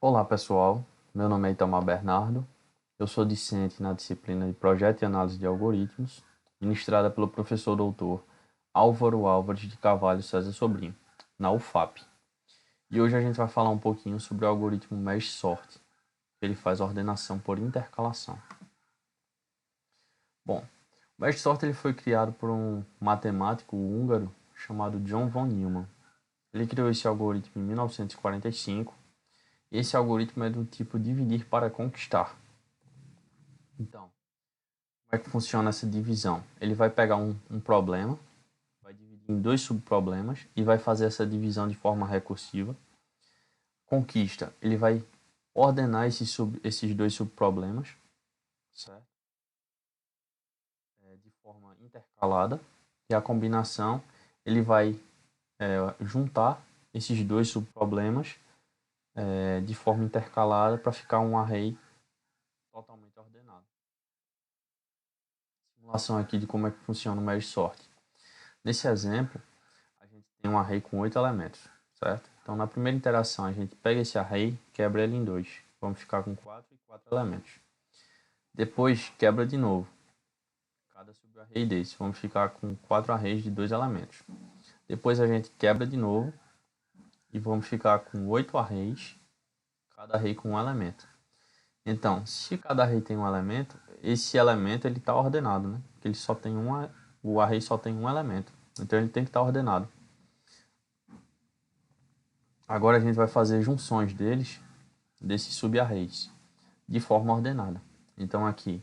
Olá pessoal, meu nome é Itamar Bernardo, eu sou discente na disciplina de Projeto e Análise de Algoritmos, ministrada pelo professor doutor Álvaro Álvares de Carvalho César Sobrinho, na UFAP. E hoje a gente vai falar um pouquinho sobre o algoritmo Mesh-Sort, que ele faz ordenação por intercalação. Bom, o Mesh-Sort ele foi criado por um matemático húngaro chamado John von Neumann. Ele criou esse algoritmo em 1945. Esse algoritmo é do tipo dividir para conquistar. Então, como é que funciona essa divisão? Ele vai pegar um problema, vai dividir em dois subproblemas e vai fazer essa divisão de forma recursiva. Conquista, ele vai ordenar esses dois subproblemas, certo? De forma intercalada. E a combinação, ele vai juntar esses dois subproblemas de forma intercalada para ficar um array totalmente ordenado. Simulação aqui de como é que funciona o merge sort. Nesse exemplo, a gente tem um array com 8 elementos, certo? Então, na primeira interação, a gente pega esse array, quebra ele em dois. Vamos ficar com 4 e 4 elementos. Depois, quebra de novo cada subarray desse. Vamos ficar com 4 arrays de 2 elementos. Depois, a gente quebra de novo e vamos ficar com 8 arrays, cada array com um elemento. Então, se cada array tem um elemento, esse elemento ele está ordenado, né? Porque ele só tem o array só tem um elemento. Então, ele tem que estar ordenado. Agora a gente vai fazer junções desses subarrays, de forma ordenada. Então aqui,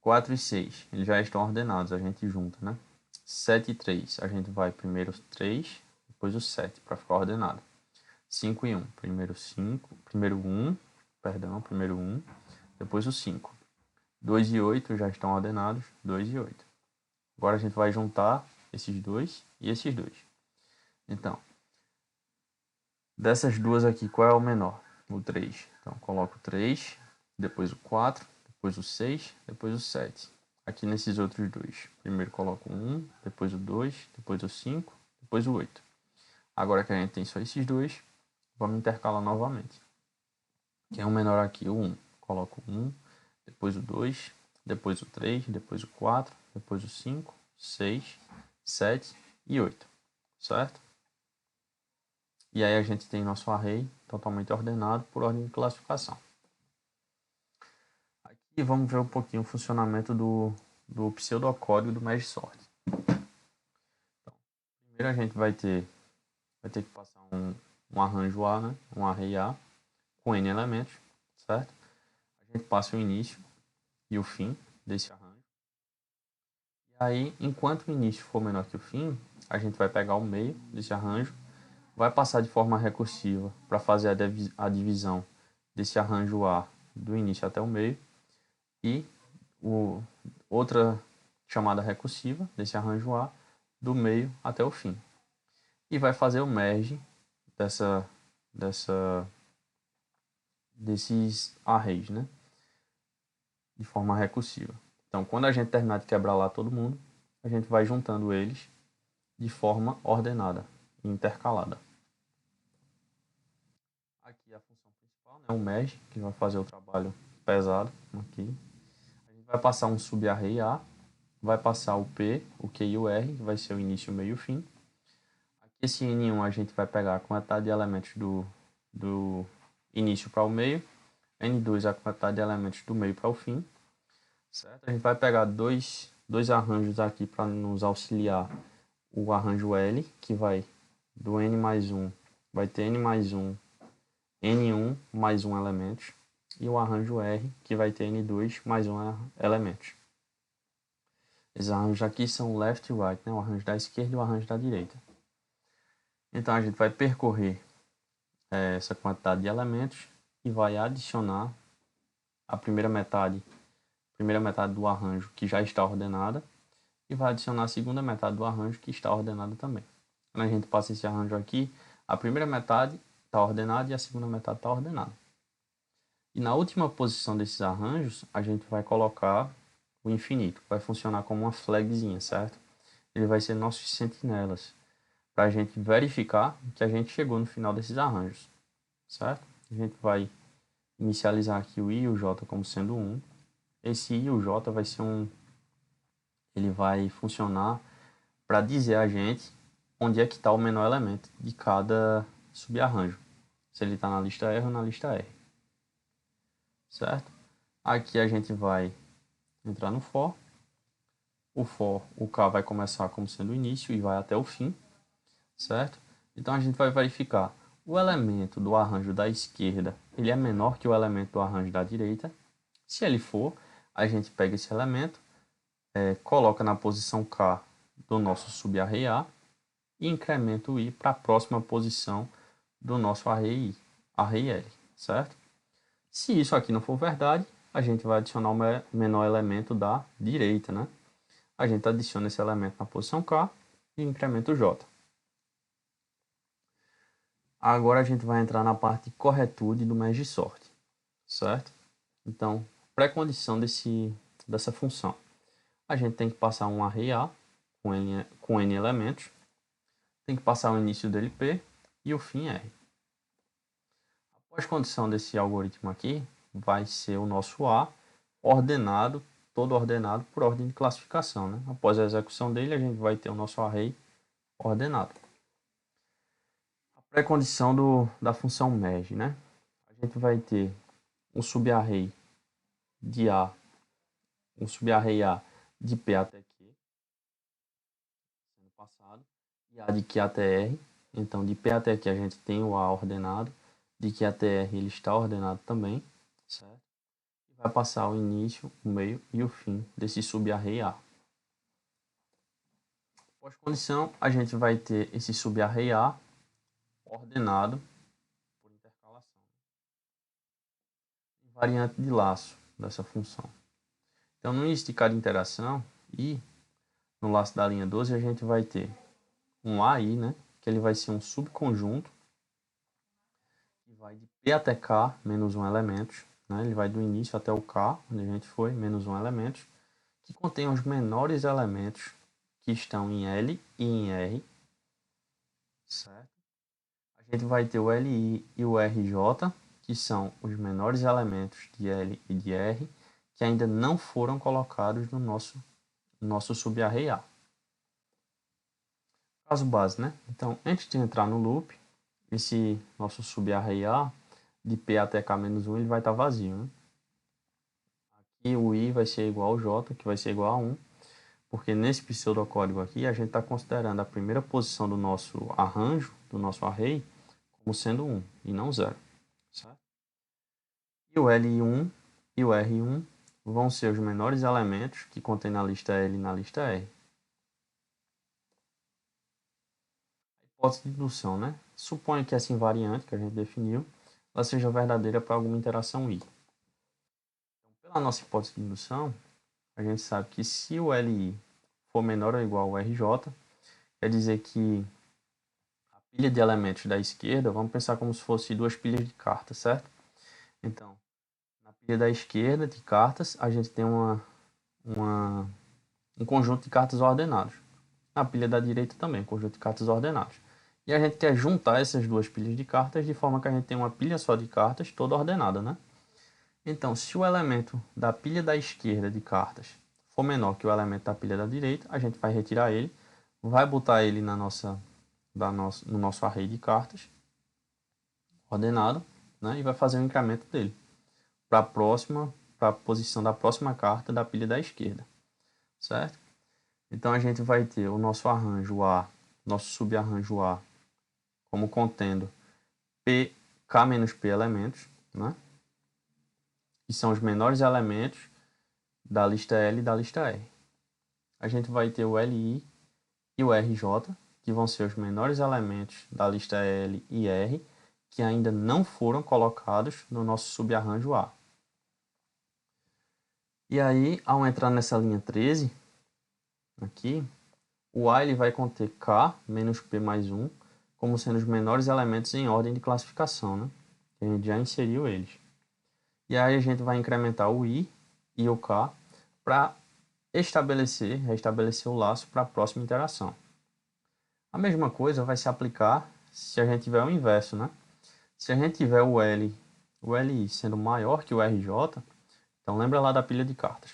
4 e 6, eles já estão ordenados, a gente junta, né? 7 e 3, a gente vai primeiro o 3, depois o 7, para ficar ordenado. 5 e 1, primeiro 1, primeiro 1, depois o 5. 2 e 8 já estão ordenados, 2 e 8. Agora a gente vai juntar esses dois e esses dois. Então, dessas duas aqui, qual é o menor? O 3. Então, coloco o 3, depois o 4, depois o 6, depois o 7. Aqui nesses outros dois. Primeiro coloco o 1, depois o 2, depois o 5, depois o 8. Agora que a gente tem só esses dois, vamos intercalar novamente. Quem é o menor aqui? O 1. Coloco o 1, depois o 2, depois o 3, depois o 4, depois o 5, 6, 7 e 8. Certo? E aí a gente tem nosso array totalmente ordenado por ordem de classificação. Aqui vamos ver um pouquinho o funcionamento do pseudocódigo do Mesh-Sort. Então, primeiro a gente vai ter que passar um arranjo A, né? Um array A com N elementos, certo? A gente passa o início e o fim desse arranjo. E aí, enquanto o início for menor que o fim, a gente vai pegar o meio desse arranjo, vai passar de forma recursiva para fazer a divisão desse arranjo A do início até o meio e outra chamada recursiva desse arranjo A do meio até o fim. E vai fazer o merge desses arrays, né? De forma recursiva. Então, quando a gente terminar de quebrar lá todo mundo, a gente vai juntando eles de forma ordenada e intercalada. Aqui a função principal, né? O merge, que vai fazer o trabalho pesado aqui. A gente vai passar um subarray A, vai passar o P, o Q e o R, que vai ser o início, o meio e o fim. Aqui esse N1 a gente vai pegar a quantidade de elementos do início para o meio, N2 a quantidade de elementos do meio para o fim, certo? A gente vai pegar dois arranjos aqui para nos auxiliar. O arranjo L, que vai do N mais 1, vai ter N mais 1, N1 mais 1 elementos, e o arranjo R, que vai ter N2 mais 1 elementos. Esses arranjos aqui são left e right, né? O arranjo da esquerda e o arranjo da direita. Então a gente vai percorrer essa quantidade de elementos e vai adicionar a primeira metade do arranjo que já está ordenada e vai adicionar a segunda metade do arranjo que está ordenada também. Quando a gente passa esse arranjo aqui, a primeira metade está ordenada e a segunda metade está ordenada. E na última posição desses arranjos, a gente vai colocar o infinito, vai funcionar como uma flagzinha, certo? Ele vai ser nossos sentinelas, para a gente verificar que a gente chegou no final desses arranjos, certo? A gente vai inicializar aqui o I e o J como sendo 1. Esse I e o J vai ser ele vai funcionar para dizer a gente onde é que está o menor elemento de cada subarranjo. Se ele está na lista R ou na lista R. Certo? Aqui a gente vai entrar no for. O K vai começar como sendo o início e vai até o fim. Certo? Então a gente vai verificar o elemento do arranjo da esquerda, ele é menor que o elemento do arranjo da direita. Se ele for, a gente pega esse elemento, coloca na posição K do nosso subarray A e incrementa o I para a próxima posição do nosso array I, array L, certo? Se isso aqui não for verdade, a gente vai adicionar o menor elemento da direita, né? A gente adiciona esse elemento na posição K e incrementa o J. Agora a gente vai entrar na parte de corretude do merge sort, certo? Então, pré-condição dessa função. A gente tem que passar um array A com N elementos, tem que passar o início dele P e o fim R. A pós-condição desse algoritmo aqui vai ser o nosso A ordenado, todo ordenado por ordem de classificação, né? Após a execução dele, a gente vai ter o nosso array ordenado. A pré-condição da função merge, né? A gente vai ter um subarray de A, um subarray A de P até Q, sendo passado, e A de Q até R. Então, de P até Q a gente tem o A ordenado, de Q até R ele está ordenado também, certo? E vai passar o início, o meio e o fim desse subarray A. Pós-condição, a gente vai ter esse subarray A ordenado por intercalação. Variante de laço dessa função. Então, no início de cada interação, I, no laço da linha 12, a gente vai ter um AI, né, que ele vai ser um subconjunto que vai de P até K menos 1 elementos. Né, ele vai do início até o K, onde a gente foi, menos 1 elementos, que contém os menores elementos que estão em L e em R. Certo? A gente vai ter o LI e o RJ, que são os menores elementos de L e de R, que ainda não foram colocados no nosso subarray A. Caso base, né? Então, antes de entrar no loop, esse nosso subarray A, de P até K-1, ele vai estar vazio, né? Aqui o I vai ser igual ao J, que vai ser igual a 1, porque nesse pseudocódigo aqui, a gente está considerando a primeira posição do nosso arranjo, do nosso array, como sendo 1 e não 0. Certo? E o L1 e o R1 vão ser os menores elementos que contém na lista L e na lista R. A hipótese de indução, né? Suponha que essa invariante que a gente definiu, ela seja verdadeira para alguma interação I. Então, pela nossa hipótese de indução, a gente sabe que se o LI for menor ou igual ao RJ, quer dizer que a pilha de elementos da esquerda, vamos pensar como se fosse duas pilhas de cartas, certo? Então, na pilha da esquerda de cartas, a gente tem um conjunto de cartas ordenados. Na pilha da direita também, um conjunto de cartas ordenados. E a gente quer juntar essas duas pilhas de cartas de forma que a gente tenha uma pilha só de cartas toda ordenada, né? Então, se o elemento da pilha da esquerda de cartas for menor que o elemento da pilha da direita, a gente vai retirar ele, vai botar ele no nosso array de cartas ordenado, né? E vai fazer o incremento dele para a posição da próxima carta da pilha da esquerda, certo? Então a gente vai ter o nosso arranjo A, nosso subarranjo A, como contendo K menos P elementos, né? Que são os menores elementos da lista L e da lista R. A gente vai ter o LI e o RJ, que vão ser os menores elementos da lista L e R, que ainda não foram colocados no nosso subarranjo A. E aí, ao entrar nessa linha 13, aqui, o A ele vai conter K menos P mais 1, como sendo os menores elementos em ordem de classificação, né? A gente já inseriu eles. E aí a gente vai incrementar o I e o K para restabelecer o laço para a próxima interação. A mesma coisa vai se aplicar se a gente tiver o inverso, né? Se a gente tiver o o LI sendo maior que o RJ, então lembra lá da pilha de cartas.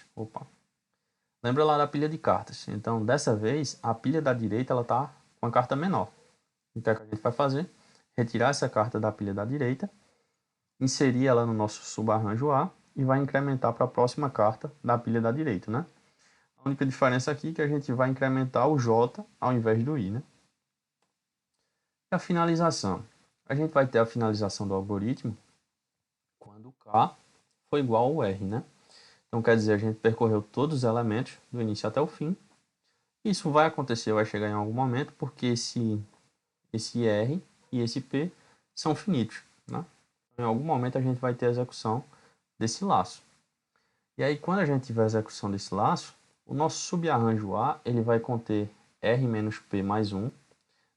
Lembra lá da pilha de cartas. Então, dessa vez, a pilha da direita ela está com a carta menor. Então, o que a gente vai fazer? Retirar essa carta da pilha da direita, inserir ela no nosso subarranjo A e vai incrementar para a próxima carta da pilha da direita, né? A única diferença aqui é que a gente vai incrementar o J ao invés do I, né? E a finalização. A gente vai ter a finalização do algoritmo quando o K for igual ao R, né? Então, quer dizer, a gente percorreu todos os elementos do início até o fim. Isso vai acontecer, vai chegar em algum momento, porque esse R e esse P são finitos, né? Em algum momento a gente vai ter a execução desse laço. E aí, quando a gente tiver a execução desse laço, o nosso subarranjo A ele vai conter R menos P mais 1,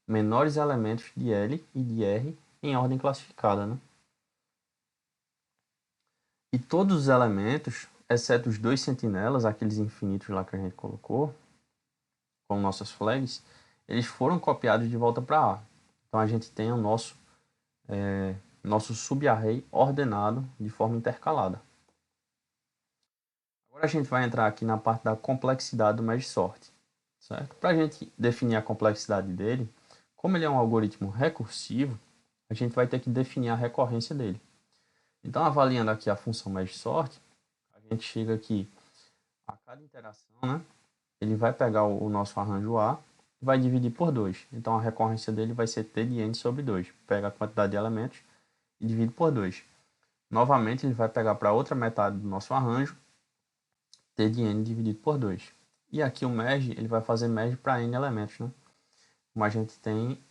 menores elementos de L e de R em ordem classificada, né? E todos os elementos, exceto os dois sentinelas, aqueles infinitos lá que a gente colocou, com nossas flags, eles foram copiados de volta para A. Então a gente tem o nosso subarray ordenado de forma intercalada. Agora a gente vai entrar aqui na parte da complexidade do merge sort, certo? Para a gente definir a complexidade dele, como ele é um algoritmo recursivo, a gente vai ter que definir a recorrência dele. Então, avaliando aqui a função merge sort, a gente chega aqui a cada interação, né? Ele vai pegar o nosso arranjo A e vai dividir por 2. Então, a recorrência dele vai ser T de n sobre 2. Pega a quantidade de elementos e divide por 2. Novamente, ele vai pegar para outra metade do nosso arranjo, T de n dividido por 2. E aqui o merge, ele vai fazer merge para n elementos, né? Como a gente tem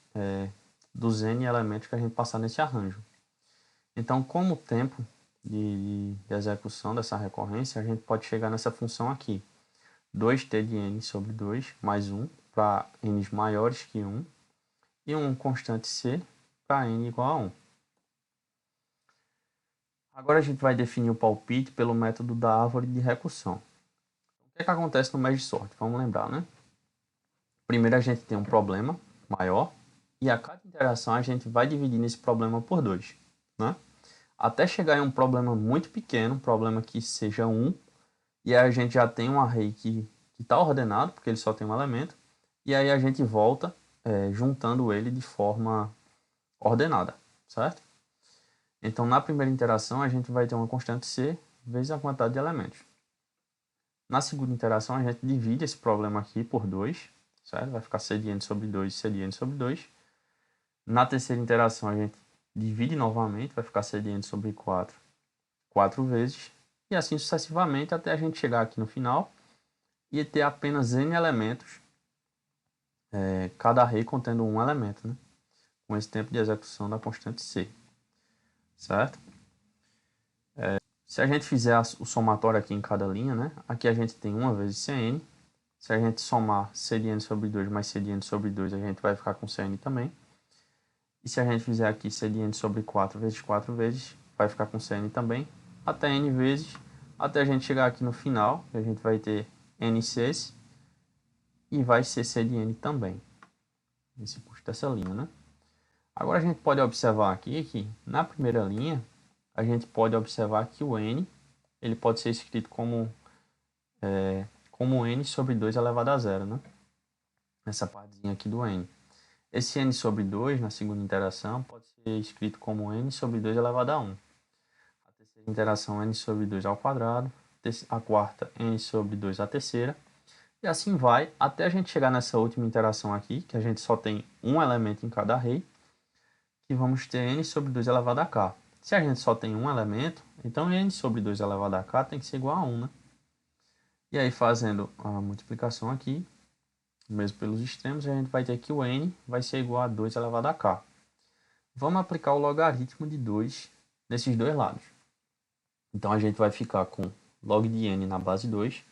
dos n elementos que a gente passar nesse arranjo. Então, como o tempo de execução dessa recorrência, a gente pode chegar nessa função aqui. 2t de n sobre 2 mais 1 para n maiores que 1 e um constante c para n igual a 1. Agora a gente vai definir o palpite pelo método da árvore de recursão. O que é que acontece no merge sort? Vamos lembrar, né? Primeiro a gente tem um problema maior e a cada interação a gente vai dividir esse problema por 2, né? Até chegar em um problema muito pequeno, um problema que seja 1, e aí a gente já tem um array que está ordenado, porque ele só tem um elemento, e aí a gente volta juntando ele de forma ordenada, certo? Então, na primeira interação, a gente vai ter uma constante c vezes a quantidade de elementos. Na segunda interação, a gente divide esse problema aqui por 2, certo? Vai ficar c de n sobre 2 e c de n sobre 2. Na terceira interação, a gente divide novamente, vai ficar c de n sobre 4, 4 vezes, e assim sucessivamente até a gente chegar aqui no final e ter apenas n elementos, cada array contendo um elemento, né? Com esse tempo de execução da constante c, certo? Se a gente fizer o somatório aqui em cada linha, né? Aqui a gente tem 1 vezes cn. Se a gente somar c de n sobre 2 mais c de n sobre 2, a gente vai ficar com cn também. E se a gente fizer aqui c de n sobre 4 vezes 4 vezes, vai ficar com cn também, até n vezes, até a gente chegar aqui no final, que a gente vai ter ncs e vai ser c de n também, esse custo dessa linha, né? Agora a gente pode observar aqui que na primeira linha, a gente pode observar que o n ele pode ser escrito como n sobre 2 elevado a zero, né? Essa partezinha aqui do n. Esse n sobre 2, na segunda interação, pode ser escrito como n sobre 2 elevado a 1. A terceira interação, n sobre 2 ao quadrado. A quarta, n sobre 2 à terceira. E assim vai, até a gente chegar nessa última interação aqui, que a gente só tem um elemento em cada array, que vamos ter n sobre 2 elevado a k. Se a gente só tem um elemento, então n sobre 2 elevado a k tem que ser igual a 1, né? E aí, fazendo a multiplicação aqui, mesmo pelos extremos, a gente vai ter que o n vai ser igual a 2 elevado a k. Vamos aplicar o logaritmo de 2 nesses dois lados. Então, a gente vai ficar com log de n na base 2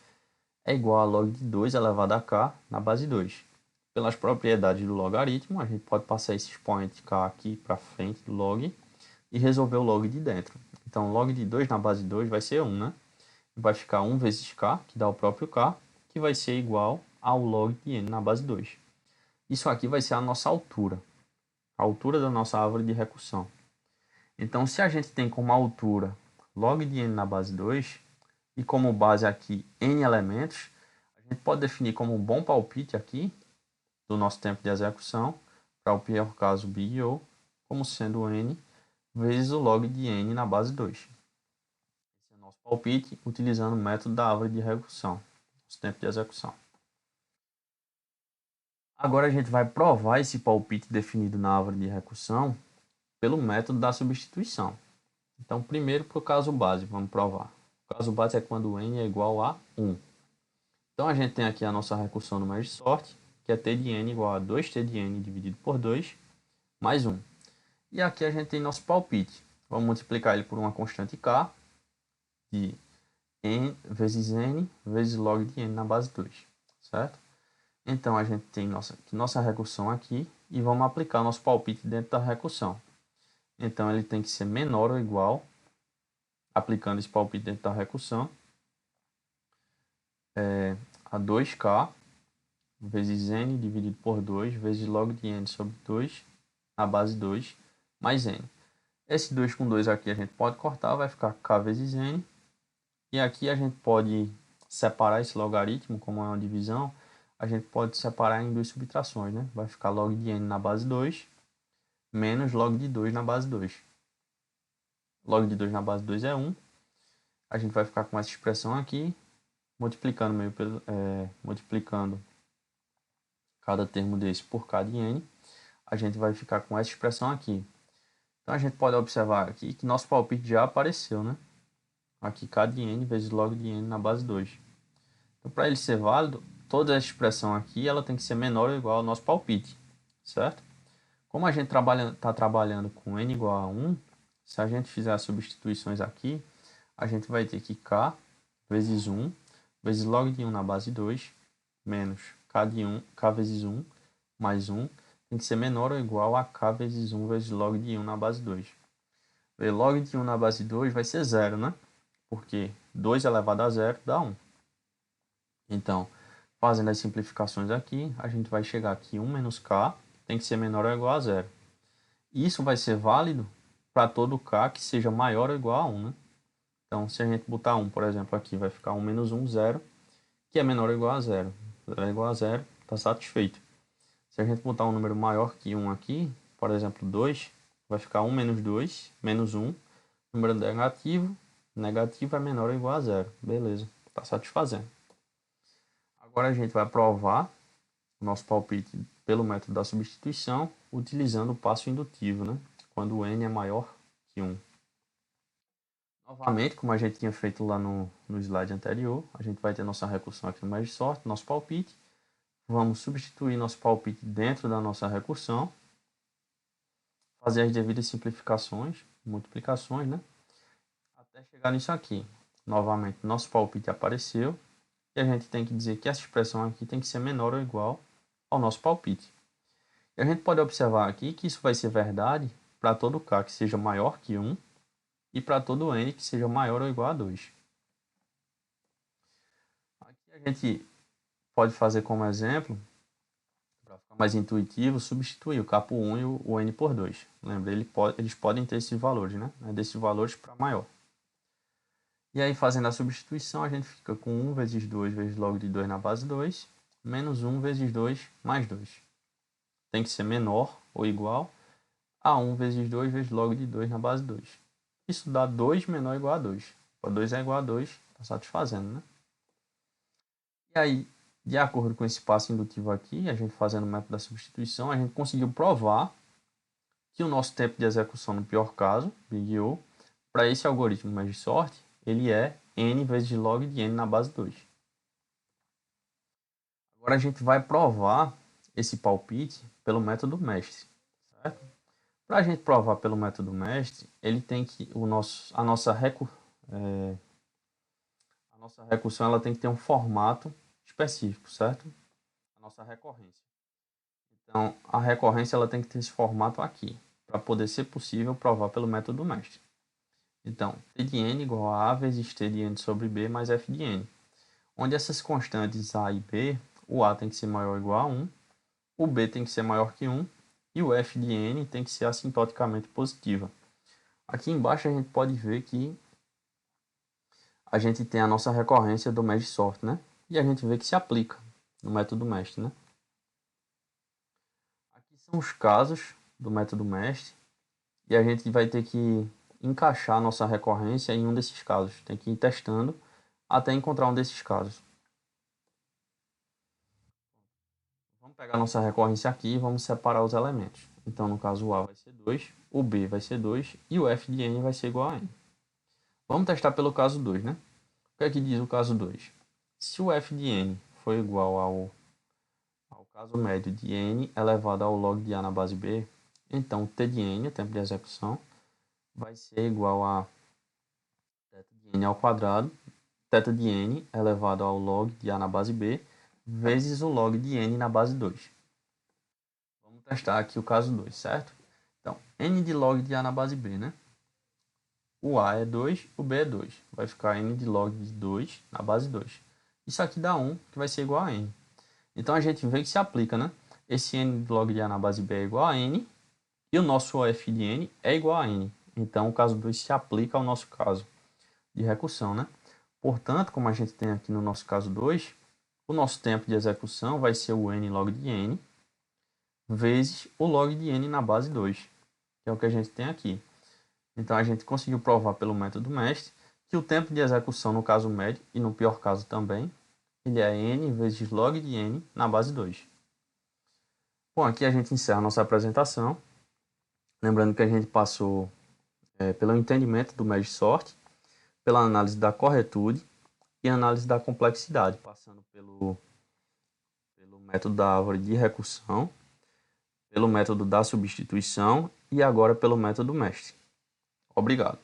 é igual a log de 2 elevado a k na base 2. Pelas propriedades do logaritmo, a gente pode passar esse expoente k aqui para frente do log e resolver o log de dentro. Então, log de 2 na base 2 vai ser 1, né? Vai ficar 1 vezes k, que dá o próprio k, que vai ser igual ao log de n na base 2. Isso aqui vai ser a nossa altura. A altura da nossa árvore de recursão. Então, se a gente tem como altura log de n na base 2 e como base aqui n elementos, a gente pode definir como um bom palpite aqui do nosso tempo de execução, para o pior caso BO, como sendo n vezes o log de n na base 2. Esse é o nosso palpite utilizando o método da árvore de recursão, nosso tempo de execução. Agora a gente vai provar esse palpite definido na árvore de recursão pelo método da substituição. Então, primeiro para o caso base, vamos provar. O caso base é quando n é igual a 1. Então, a gente tem aqui a nossa recursão no merge sort, que é t de n igual a 2t de n dividido por 2, mais 1. E aqui a gente tem nosso palpite. Vamos multiplicar ele por uma constante k, de n vezes log de n na base 2, certo? Então, a gente tem nossa recursão aqui e vamos aplicar o nosso palpite dentro da recursão. Então, ele tem que ser menor ou igual, aplicando esse palpite dentro da recursão, a 2k vezes n dividido por 2 vezes log de n sobre 2 na base 2 mais n. Esse 2 com 2 aqui a gente pode cortar, vai ficar k vezes n. E aqui a gente pode separar esse logaritmo, como é uma divisão, a gente pode separar em duas subtrações, né? Vai ficar log de n na base 2 menos log de 2 na base 2. Log de 2 na base 2 é 1. A gente vai ficar com essa expressão aqui, multiplicando cada termo desse por k de n. A gente vai ficar com essa expressão aqui. Então a gente pode observar aqui que nosso palpite já apareceu, né? Aqui k de n vezes log de n na base 2. Então, para ele ser válido, toda essa expressão aqui ela tem que ser menor ou igual ao nosso palpite, certo? Como a gente está trabalhando com n igual a 1, se a gente fizer as substituições aqui, a gente vai ter que k vezes 1 vezes log de 1 na base 2 menos k vezes 1 mais 1 tem que ser menor ou igual a k vezes 1 vezes log de 1 na base 2. E log de 1 na base 2 vai ser 0, né? Porque 2 elevado a 0 dá 1. Então, fazendo as simplificações aqui, a gente vai chegar aqui 1 menos k tem que ser menor ou igual a 0. Isso vai ser válido para todo k que seja maior ou igual a 1, né? Então, se a gente botar 1, por exemplo, aqui vai ficar 1 menos 1, 0, que é menor ou igual a 0. 0 é igual a 0, está satisfeito. Se a gente botar um número maior que 1 aqui, por exemplo, 2, vai ficar 1 menos 2, menos 1, número negativo, negativo é menor ou igual a 0. Beleza, está satisfazendo. Agora a gente vai provar o nosso palpite pelo método da substituição, utilizando o passo indutivo, né? Quando n é maior que 1. Novamente, como a gente tinha feito lá no slide anterior, a gente vai ter nossa recursão aqui no merge sort, nosso palpite. Vamos substituir nosso palpite dentro da nossa recursão, fazer as devidas simplificações, multiplicações, né? Até chegar nisso aqui. Novamente, nosso palpite apareceu e a gente tem que dizer que essa expressão aqui tem que ser menor ou igual ao nosso palpite. E a gente pode observar aqui que isso vai ser verdade para todo k que seja maior que 1 e para todo n que seja maior ou igual a 2. Aqui a gente pode fazer como exemplo, para ficar mais intuitivo, substituir o k por 1 e o n por 2. Lembra, eles podem ter esses valores, né? Desses valores para maior. E aí, fazendo a substituição, a gente fica com 1 vezes 2 vezes log de 2 na base 2, menos 1 vezes 2 mais 2. Tem que ser menor ou igual a 1 vezes 2 vezes log de 2 na base 2. Isso dá 2 menor ou igual a 2. Para 2 é igual a 2, está satisfazendo, né? E aí, de acordo com esse passo indutivo aqui, a gente fazendo o método da substituição, a gente conseguiu provar que o nosso tempo de execução no pior caso, Big O, para esse algoritmo merge sort, ele é n vezes log de n na base 2. Agora a gente vai provar esse palpite pelo método mestre, certo? Para a gente provar pelo método mestre, ele tem que a nossa recursão ela tem que ter um formato específico, certo? A nossa recorrência. Então, a recorrência ela tem que ter esse formato aqui, para poder ser possível provar pelo método mestre. Então, t de n igual a vezes t de n sobre b mais f de n. Onde essas constantes a e b, o a tem que ser maior ou igual a 1, o b tem que ser maior que 1 e o f de n tem que ser assintoticamente positiva. Aqui embaixo a gente pode ver que a gente tem a nossa recorrência do merge sort, né? E a gente vê que se aplica no método mestre, né? Aqui são os casos do método mestre e a gente vai ter que encaixar a nossa recorrência em um desses casos. Tem que ir testando até encontrar um desses casos. Vamos pegar a nossa recorrência aqui e vamos separar os elementos. Então, no caso, o A vai ser 2, o B vai ser 2 e o f de n vai ser igual a n. Vamos testar pelo caso 2, né? O que é que diz o caso 2? Se o f de n for igual ao caso médio de n elevado ao log de a na base b, então t de n, o tempo de execução, vai ser igual a θ de n ao quadrado, θ de n elevado ao log de a na base b, vezes o log de n na base 2. Vamos testar aqui o caso 2, certo? Então, n de log de a na base b, né? O a é 2, o b é 2. Vai ficar n de log de 2 na base 2. Isso aqui dá 1, que vai ser igual a n. Então, a gente vê que se aplica, né? Esse n de log de a na base b é igual a n, e o nosso f de n é igual a n. Então, o caso 2 se aplica ao nosso caso de recursão, né? Portanto, como a gente tem aqui no nosso caso 2, o nosso tempo de execução vai ser o n log de n, vezes o log de n na base 2, que é o que a gente tem aqui. Então, a gente conseguiu provar pelo método mestre que o tempo de execução no caso médio, e no pior caso também, ele é n vezes log de n na base 2. Bom, aqui a gente encerra a nossa apresentação. Lembrando que a gente passou pelo entendimento do merge sort, pela análise da corretude e análise da complexidade, passando pelo método da árvore de recursão, pelo método da substituição e agora pelo método mestre. Obrigado.